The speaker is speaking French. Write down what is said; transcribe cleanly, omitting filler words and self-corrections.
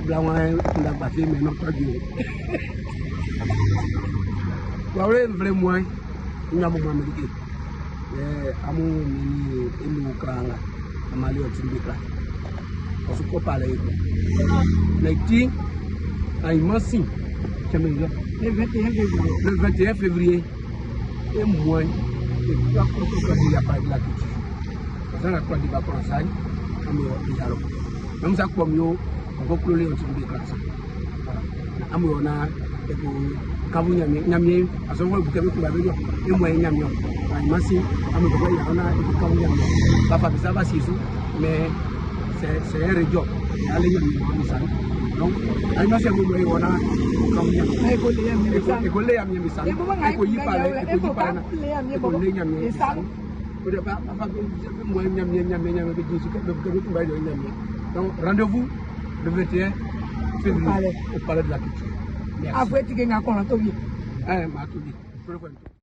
Blanc, on a battu, mais non pas Dieu. Vraiment, il y a un moment médical. Amu ni inu kanga amali otindika osuko pale iko na ti aimasi kemenya le 21 février et moi et la construction de la page la culture ça la quoi di ba français amu dialo même ça comme yo on va cloler otindika ça amu na e ko kabu nyamye asongo bukabe ku babeyo e moi nyamye aimasi amu ko ya na e kabu nyamye papa ça va sisu mais c'est un région allez y ça donc aimasi ko moi ona kabu nyamye e ko le yamye misana e ko yipale na ko le nyamye ça ko de ba papa moi nyamye ke jisu ko bukabe ku babeyo nyamye donc rendez-vous le 21 février au palais de la culture. Merci. Après, tu as un compte. Ah, ma tout dit.